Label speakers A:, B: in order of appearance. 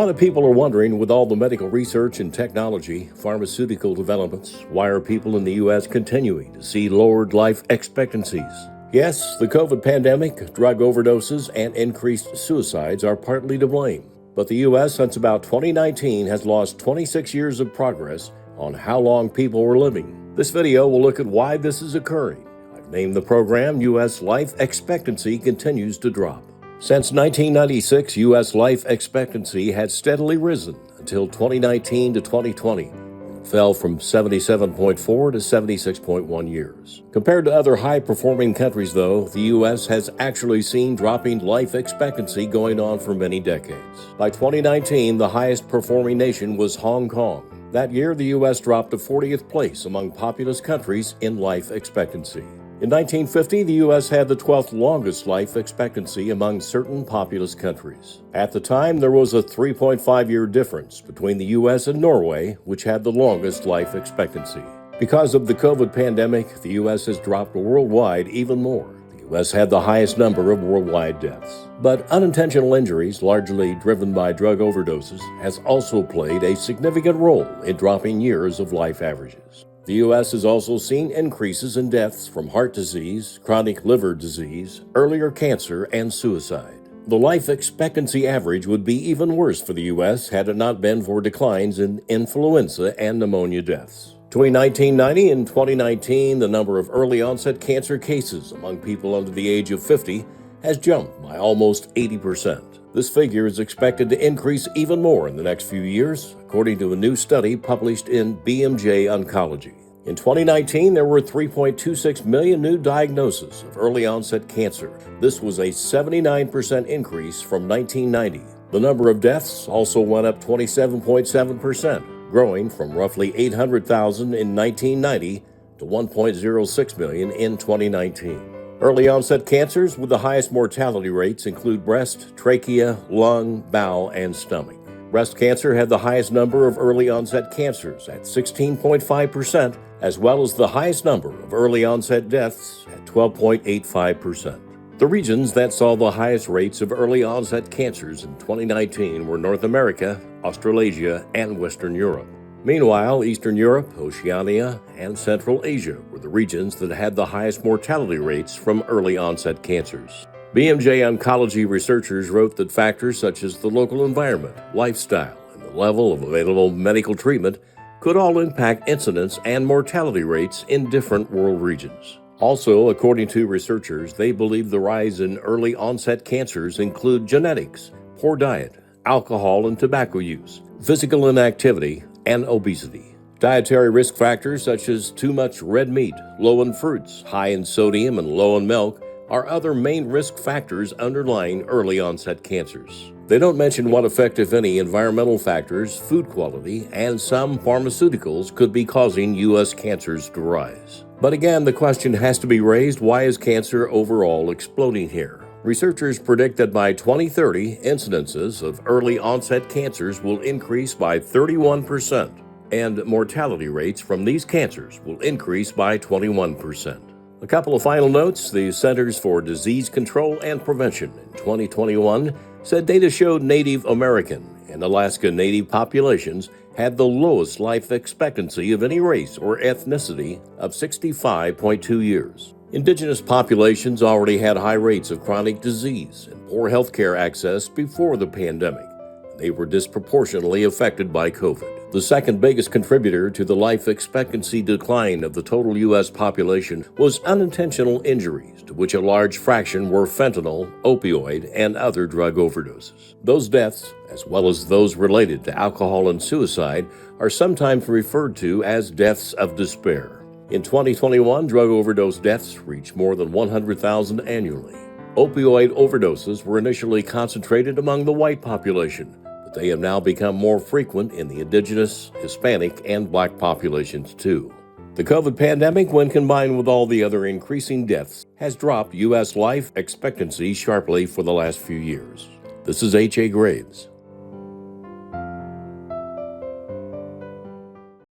A: lot of people are wondering, with all the medical research and technology, pharmaceutical developments, why are people in the U.S. continuing to see lowered life expectancies? Yes, the COVID pandemic, drug overdoses, and increased suicides are partly to blame. But the U.S. since about 2019 has lost 26 years of progress on how long people were living. This video will look at why this is occurring. I've named the program U.S. Life Expectancy Continues to Drop. Since 1996, U.S. life expectancy had steadily risen until 2019 to 2020. It fell from 77.4 to 76.1 years. Compared to other high-performing countries, though, the U.S. has actually seen dropping life expectancy going on for many decades. By 2019, the highest-performing nation was Hong Kong. That year, the U.S. dropped to 40th place among populous countries in life expectancy. In 1950, the U.S. had the 12th longest life expectancy among certain populous countries. At the time, there was a 3.5-year difference between the U.S. and Norway, which had the longest life expectancy. Because of the COVID pandemic, the U.S. has dropped worldwide even more. The U.S. had the highest number of worldwide deaths. But unintentional injuries, largely driven by drug overdoses, has also played a significant role in dropping years of life averages. The U.S. has also seen increases in deaths from heart disease, chronic liver disease, earlier cancer, and suicide. The life expectancy average would be even worse for the U.S. had it not been for declines in influenza and pneumonia deaths. Between 1990 and 2019, the number of early-onset cancer cases among people under the age of 50 has jumped by almost 80%. This figure is expected to increase even more in the next few years, according to a new study published in BMJ Oncology. In 2019, there were 3.26 million new diagnoses of early-onset cancer. This was a 79% increase from 1990. The number of deaths also went up 27.7%, growing from roughly 800,000 in 1990 to 1.06 million in 2019. Early-onset cancers with the highest mortality rates include breast, trachea, lung, bowel, and stomach. Breast cancer had the highest number of early-onset cancers at 16.5%, as well as the highest number of early-onset deaths at 12.85%. The regions that saw the highest rates of early-onset cancers in 2019 were North America, Australasia, and Western Europe. Meanwhile, Eastern Europe, Oceania, and Central Asia were the regions that had the highest mortality rates from early-onset cancers. BMJ Oncology researchers wrote that factors such as the local environment, lifestyle, and the level of available medical treatment could all impact incidence and mortality rates in different world regions. Also, according to researchers, they believe the rise in early-onset cancers include genetics, poor diet, alcohol and tobacco use, physical inactivity, and obesity. Dietary risk factors such as too much red meat, low in fruits, high in sodium, and low in milk are other main risk factors underlying early-onset cancers. They don't mention what effect, if any, environmental factors, food quality, and some pharmaceuticals could be causing U.S. cancers to rise. But again, the question has to be raised, why is cancer overall exploding here? Researchers predict that by 2030, incidences of early-onset cancers will increase by 31%, and mortality rates from these cancers will increase by 21%. A couple of final notes. The Centers for Disease Control and Prevention in 2021 said data showed Native American and Alaska Native populations had the lowest life expectancy of any race or ethnicity of 65.2 years. Indigenous populations already had high rates of chronic disease and poor health care access before the pandemic. They were disproportionately affected by COVID. The second biggest contributor to the life expectancy decline of the total U.S. population was unintentional injuries, to which a large fraction were fentanyl, opioid, and other drug overdoses. Those deaths, as well as those related to alcohol and suicide, are sometimes referred to as deaths of despair. In 2021, drug overdose deaths reached more than 100,000 annually. Opioid overdoses were initially concentrated among the white population, but they have now become more frequent in the indigenous, Hispanic, and black populations too. The COVID pandemic, when combined with all the other increasing deaths, has dropped U.S. life expectancy sharply for the last few years. This is H.A. Graves.